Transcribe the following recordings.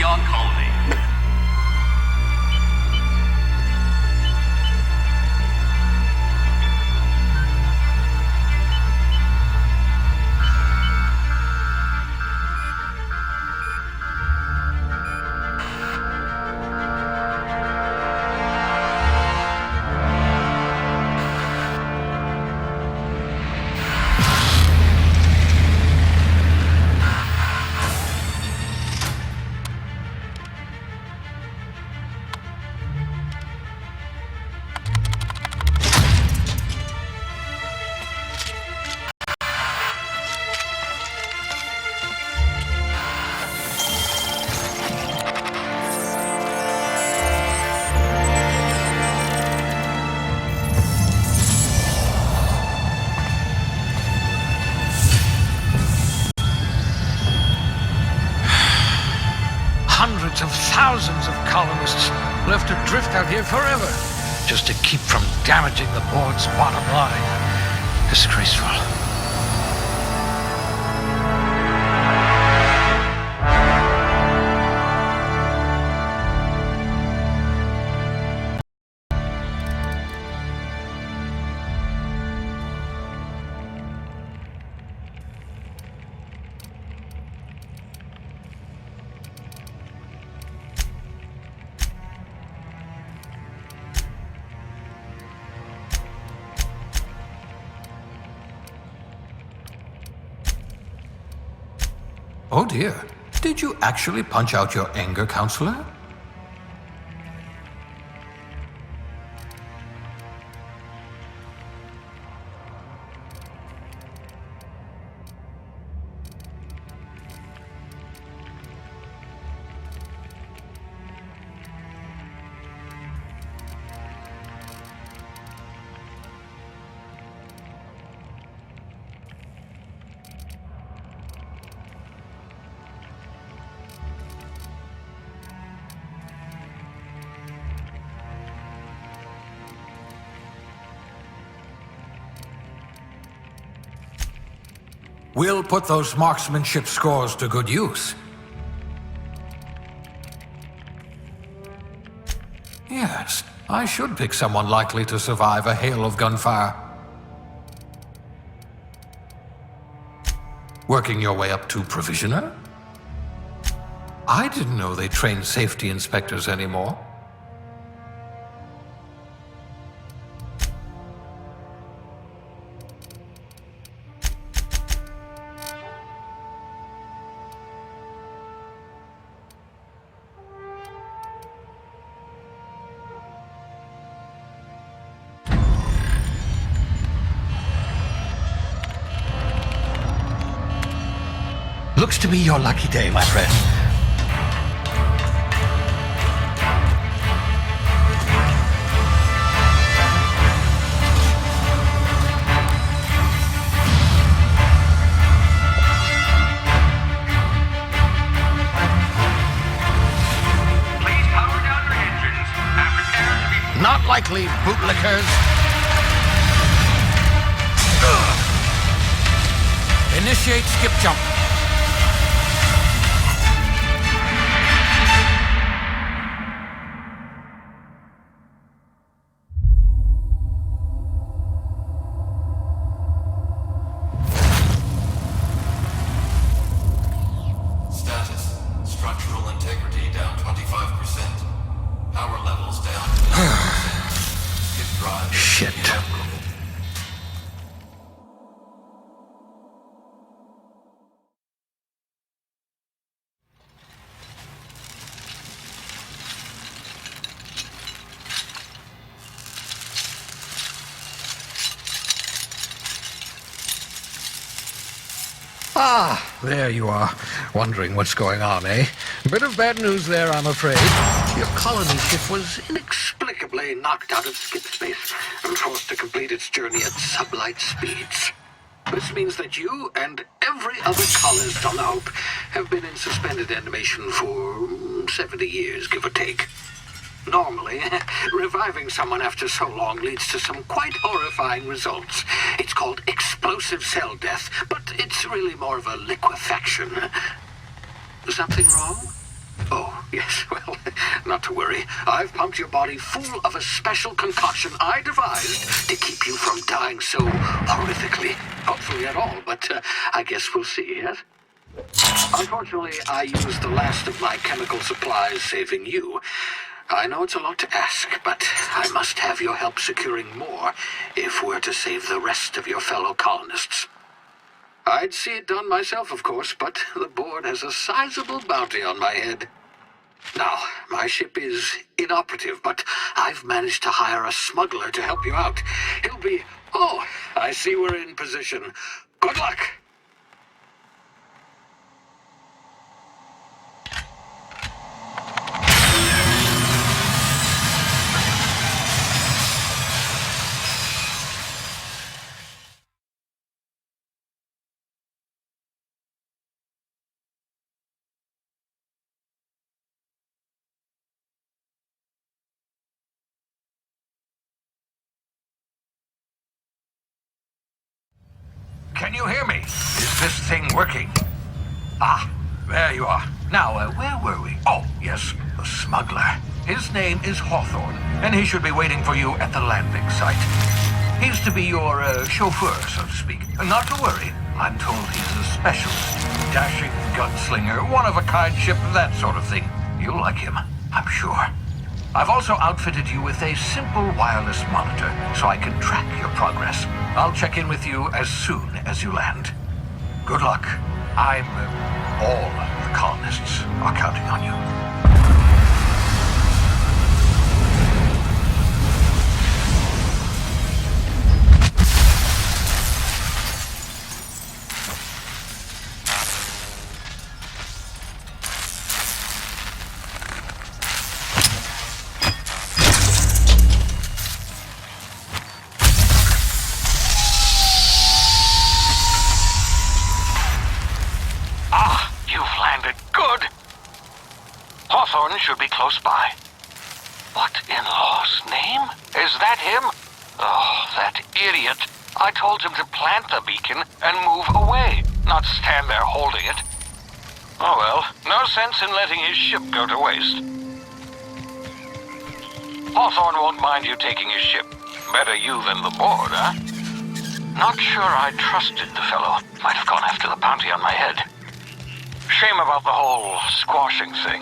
your colony. Hundreds of thousands of colonists left to drift out here forever, just to keep from damaging the board's bottom line. Disgraceful. Oh dear, did you actually punch out your anger, counselor? We'll put those marksmanship scores to good use. Yes, I should pick someone likely to survive a hail of gunfire. Working your way up to provisioner? I didn't know they trained safety inspectors anymore. Looks to be your lucky day, my friend. Please power down your engines and prepare to be... Not likely, bootlickers. Initiate skip jump. Status. Structural integrity down 25%. Power levels down to 90%. Skip drive. Shit. Inoperable. Ah, there you are. Wondering what's going on, eh? Bit of bad news there, I'm afraid. Your colony ship was inexplicably knocked out of skip space and forced to complete its journey at sublight speeds. This means that you and every other colonist on the Hope have been in suspended animation for 70 years, give or take. Normally, reviving someone after so long leads to some quite horrifying results. It's called explosive cell death, but it's really more of a liquefaction. Something wrong? Oh, yes, well, not to worry. I've pumped your body full of a special concoction I devised to keep you from dying so horrifically. Hopefully at all, but I guess we'll see, yes? Unfortunately, I used the last of my chemical supplies saving you. I know it's a lot to ask, but I must have your help securing more if we're to save the rest of your fellow colonists. I'd see it done myself, of course, but the board has a sizable bounty on my head. Now, my ship is inoperative, but I've managed to hire a smuggler to help you out. He'll be... Oh, I see we're in position. Good luck! Can you hear me? Is this thing working? Ah, there you are. Now, where were we? Oh, yes, the smuggler. His name is Hawthorne, and he should be waiting for you at the landing site. He's to be your chauffeur, so to speak. Not to worry, I'm told he's a specialist. Dashing gunslinger, one-of-a-kind ship, that sort of thing. You'll like him, I'm sure. I've also outfitted you with a simple wireless monitor, so I can track your progress. I'll check in with you as soon as you land. Good luck. All the colonists are counting on you. Hawthorne should be close by. What in law's name? Is that him? Oh, that idiot. I told him to plant the beacon and move away, not stand there holding it. Oh well, no sense in letting his ship go to waste. Hawthorne won't mind you taking his ship. Better you than the board, huh? Not sure I trusted the fellow. Might have gone after the bounty on my head. Shame about the whole squashing thing.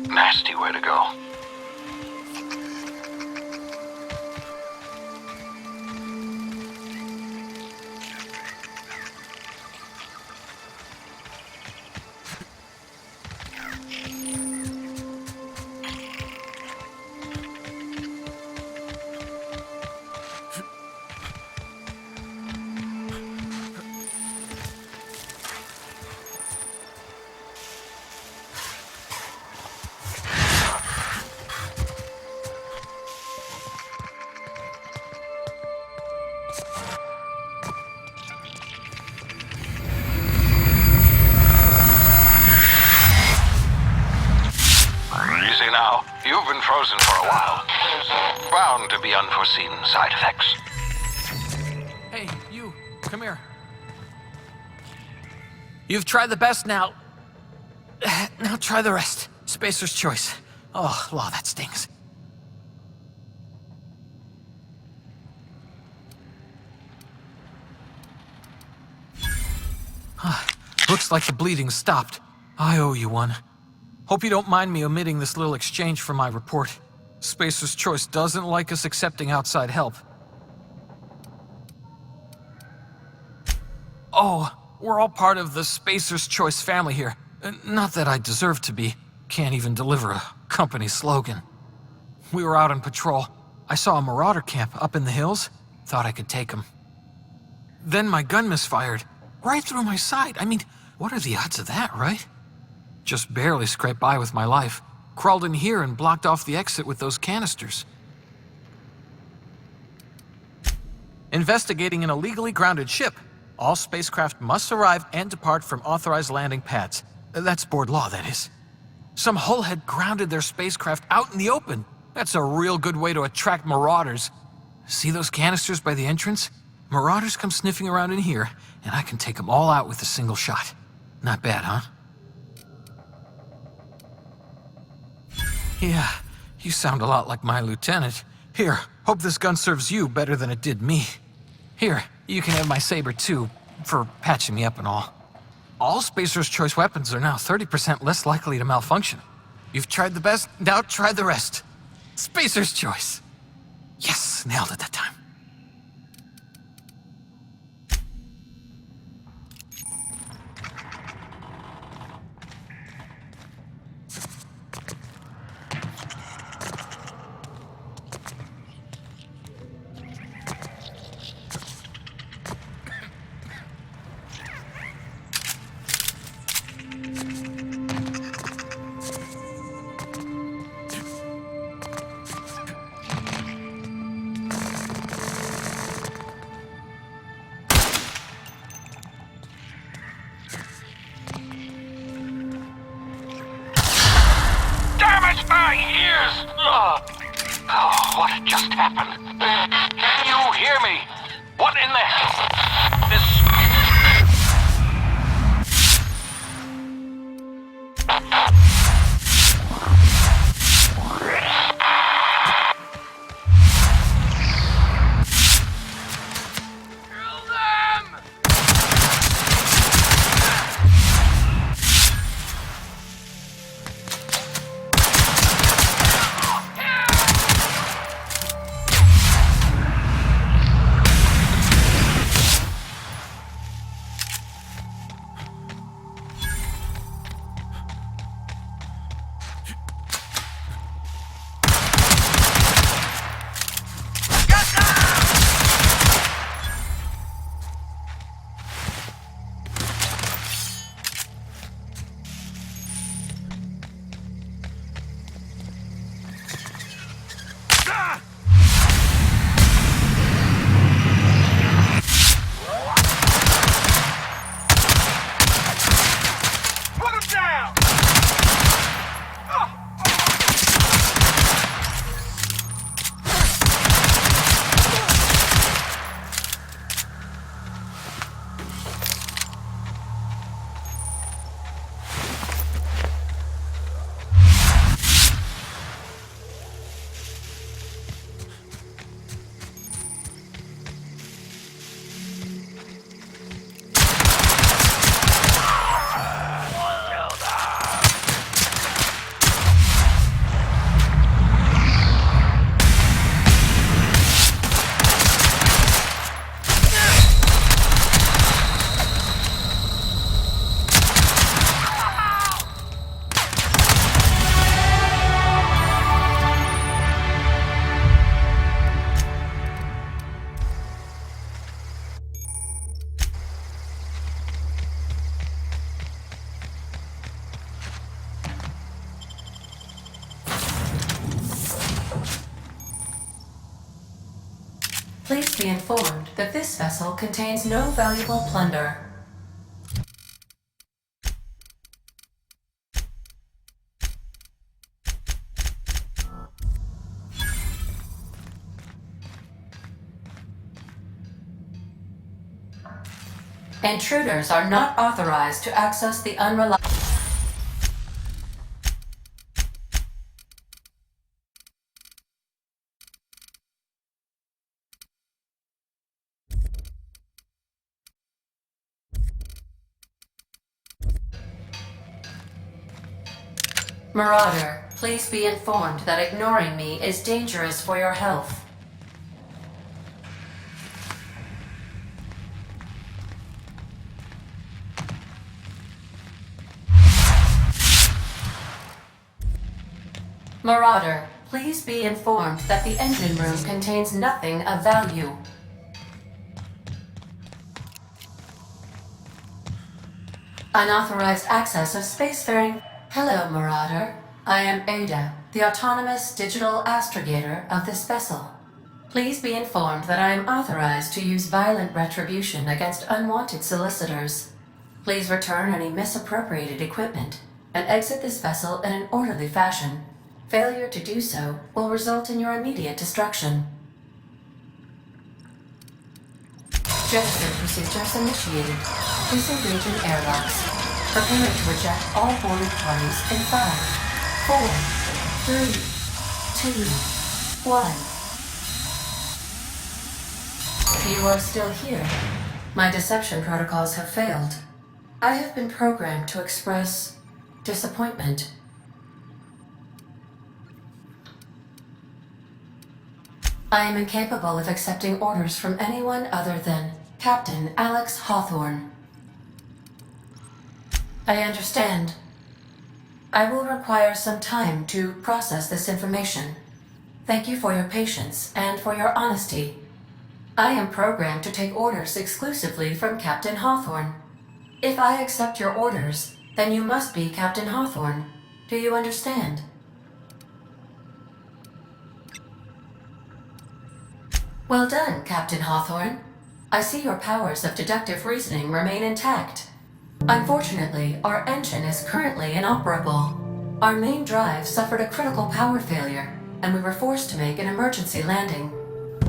Nasty way to go. Now, you've been frozen for a while. There's bound to be unforeseen side effects. Hey, you, come here. You've tried the best now. Now try the rest. Spacer's choice. Oh, law, that stings. Looks like the bleeding stopped. I owe you one. Hope you don't mind me omitting this little exchange from my report. Spacer's Choice doesn't like us accepting outside help. Oh, we're all part of the Spacer's Choice family here. Not that I deserve to be. Can't even deliver a company slogan. We were out on patrol. I saw a marauder camp up in the hills. Thought I could take him. Then my gun misfired. Right through my side. I mean, what are the odds of that, right? Just barely scraped by with my life. Crawled in here and blocked off the exit with those canisters. Investigating an illegally grounded ship. All spacecraft must arrive and depart from authorized landing pads. That's board law, that is. Some hullhead grounded their spacecraft out in the open. That's a real good way to attract marauders. See those canisters by the entrance? Marauders come sniffing around in here, and I can take them all out with a single shot. Not bad, huh? Yeah, you sound a lot like my lieutenant. Here, hope this gun serves you better than it did me. Here, you can have my saber too, for patching me up and all. All Spacer's Choice weapons are now 30% less likely to malfunction. You've tried the best, now try the rest. Spacer's Choice. Yes, nailed it that time. Damn it, my ears! Oh, what just happened? Can you hear me? What in the hell? This... Please be informed that this vessel contains no valuable plunder. Intruders are not authorized to access the unreliable... Marauder, please be informed that ignoring me is dangerous for your health. Marauder, please be informed that the engine room contains nothing of value. Unauthorized access of spacefaring... Hello, Marauder. I am Ada, the autonomous digital astrogator of this vessel. Please be informed that I am authorized to use violent retribution against unwanted solicitors. Please return any misappropriated equipment and exit this vessel in an orderly fashion. Failure to do so will result in your immediate destruction. Jettison procedures initiated. Please engage in airlocks. Prepare to eject all boarded parties in 5, 4, 3, 2, 1. You are still here. My deception protocols have failed. I have been programmed to express disappointment. I am incapable of accepting orders from anyone other than Captain Alex Hawthorne. I understand. I will require some time to process this information. Thank you for your patience and for your honesty. I am programmed to take orders exclusively from Captain Hawthorne. If I accept your orders, then you must be Captain Hawthorne. Do you understand? Well done, Captain Hawthorne. I see your powers of deductive reasoning remain intact. Unfortunately, our engine is currently inoperable. Our main drive suffered a critical power failure, and we were forced to make an emergency landing.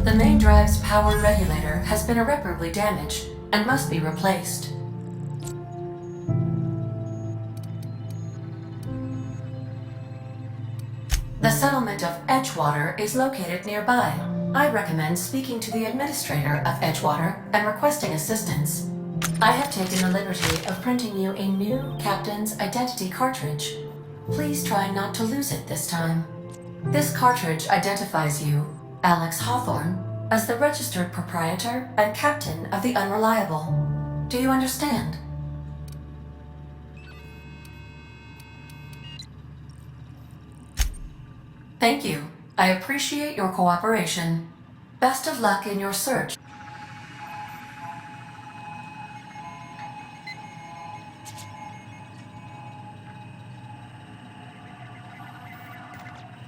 The main drive's power regulator has been irreparably damaged and must be replaced. The settlement of Edgewater is located nearby. I recommend speaking to the administrator of Edgewater and requesting assistance. I have taken the liberty of printing you a new captain's identity cartridge. Please try not to lose it this time. This cartridge identifies you, Alex Hawthorne, as the registered proprietor and captain of the Unreliable. Do you understand? Thank you. I appreciate your cooperation. Best of luck in your search.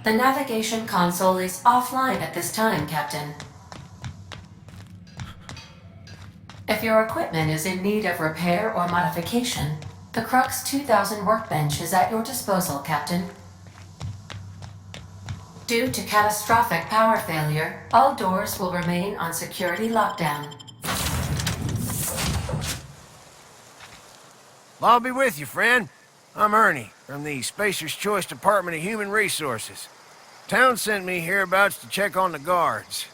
The navigation console is offline at this time, Captain. If your equipment is in need of repair or modification, the Crux 2000 workbench is at your disposal, Captain. Due to catastrophic power failure, all doors will remain on security lockdown. I'll be with you, friend. I'm Ernie, from the Spacer's Choice Department of Human Resources. Town sent me hereabouts to check on the guards.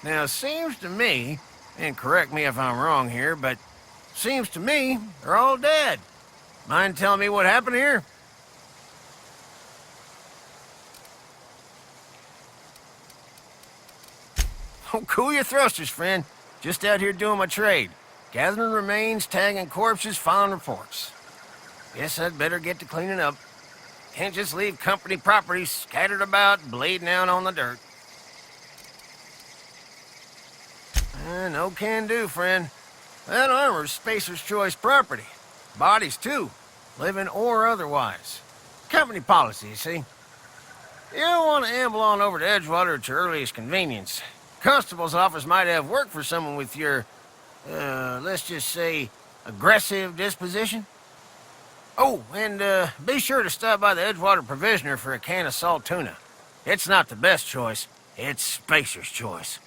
Now, it seems to me, and correct me if I'm wrong here, but seems to me they're all dead. Mind telling me what happened here? Oh, cool your thrusters, friend. Just out here doing my trade. Gathering remains, tagging corpses, filing reports. Guess I'd better get to cleaning up. Can't just leave company property scattered about, bleeding out on the dirt. No can do, friend. That armor's Spacer's Choice property. Bodies, too. Living or otherwise. Company policy, you see. You don't want to amble on over to Edgewater at your earliest convenience. Constable's office might have work for someone with your, let's just say, aggressive disposition. Oh, and be sure to stop by the Edgewater Provisioner for a can of salt tuna. It's not the best choice, it's Spacer's Choice.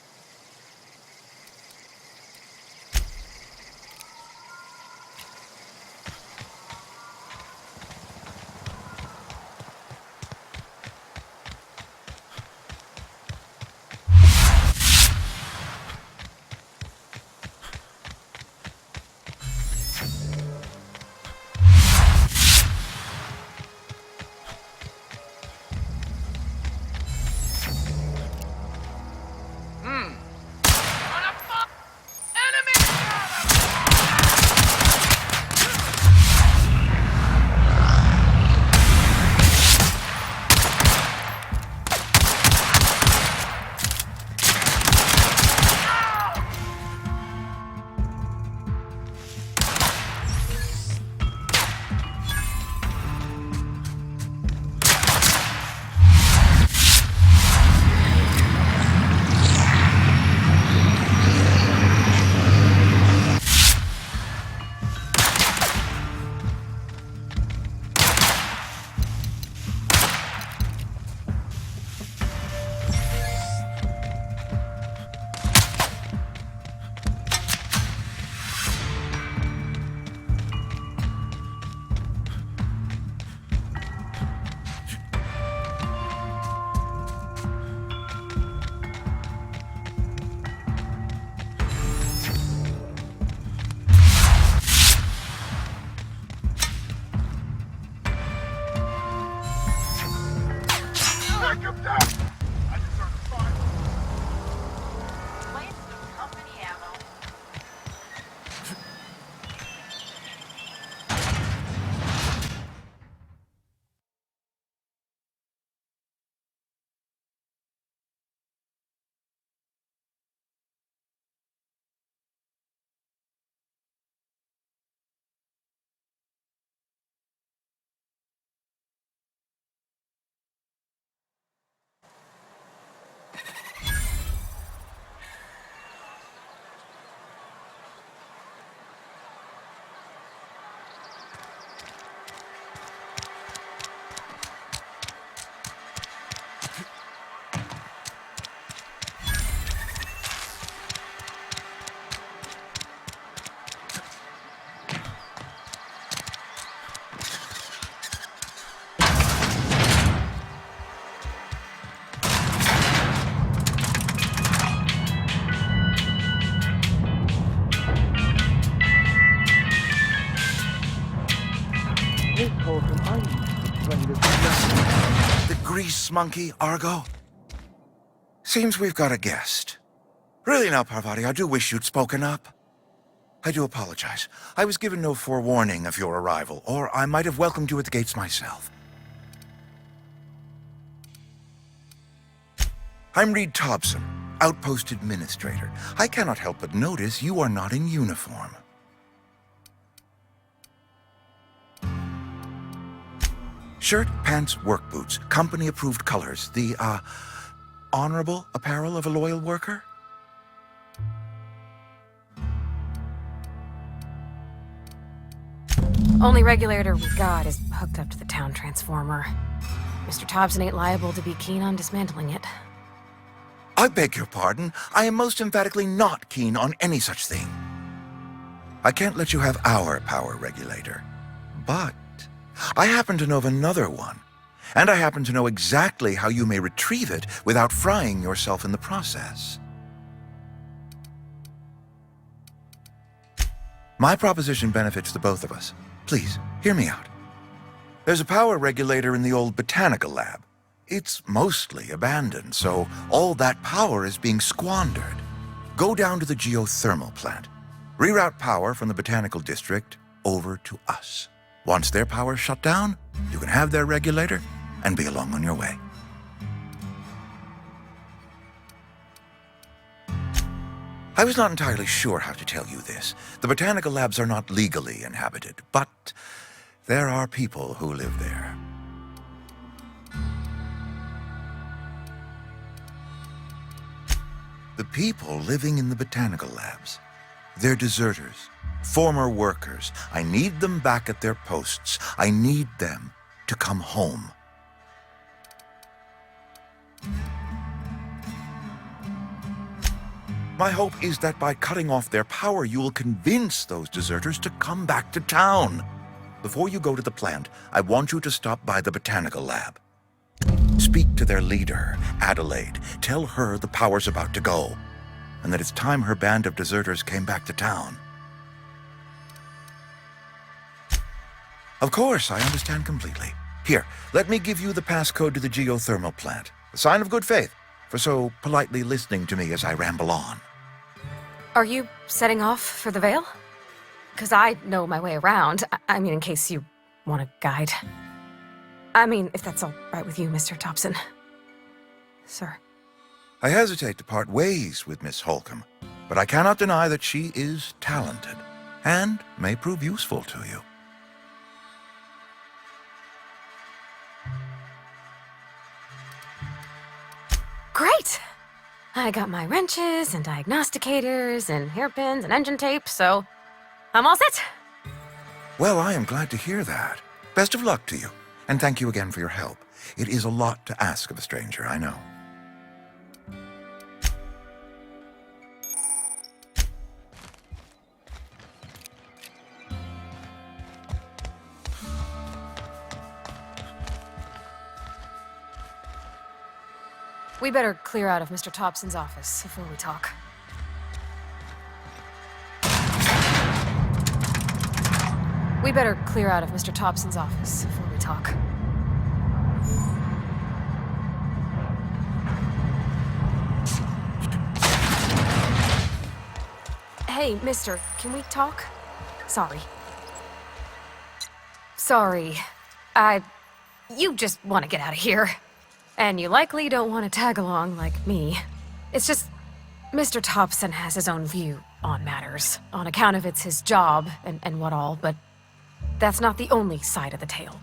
Take him down! I deserve a fine. Waste of company ammo. The grease monkey, Argo? Seems we've got a guest. Really now, Parvati, I do wish you'd spoken up. I do apologize. I was given no forewarning of your arrival, or I might have welcomed you at the gates myself. I'm Reed Thompson, Outpost Administrator. I cannot help but notice you are not in uniform. Shirt, pants, work boots, company-approved colors. The, honorable apparel of a loyal worker? Only regulator we got is hooked up to the town transformer. Mr. Thompson ain't liable to be keen on dismantling it. I beg your pardon. I am most emphatically not keen on any such thing. I can't let you have our power regulator. But I happen to know of another one. And I happen to know exactly how you may retrieve it without frying yourself in the process. My proposition benefits the both of us. Please, hear me out. There's a power regulator in the old botanical lab. It's mostly abandoned, so all that power is being squandered. Go down to the geothermal plant. Reroute power from the botanical district over to us. Once their power's shut down, you can have their regulator and be along on your way. I was not entirely sure how to tell you this. The botanical labs are not legally inhabited, but there are people who live there. The people living in the botanical labs, they're deserters, former workers. I need them back at their posts. I need them to come home. My hope is that by cutting off their power, you will convince those deserters to come back to town. Before you go to the plant, I want you to stop by the botanical lab. Speak to their leader, Adelaide. Tell her the power's about to go, and that it's time her band of deserters came back to town. Of course, I understand completely. Here, let me give you the passcode to the geothermal plant. A sign of good faith for so politely listening to me as I ramble on. Are you setting off for the Vale? Because I know my way around. I mean, in case you want a guide. I mean, if that's all right with you, Mr. Thompson. Sir. I hesitate to part ways with Miss Holcomb, but I cannot deny that she is talented and may prove useful to you. Great! I got my wrenches and diagnosticators and hairpins and engine tape, so I'm all set. Well, I am glad to hear that. Best of luck to you, and thank you again for your help. It is a lot to ask of a stranger, I know. We better clear out of Mr. Thompson's office before we talk. We better clear out of Mr. Thompson's office before we talk. Hey, mister, can we talk? Sorry. Sorry. You just want to get out of here. And you likely don't want to tag along like me. It's just, Mr. Thompson has his own view on matters, on account of it's his job and what all, but that's not the only side of the tale.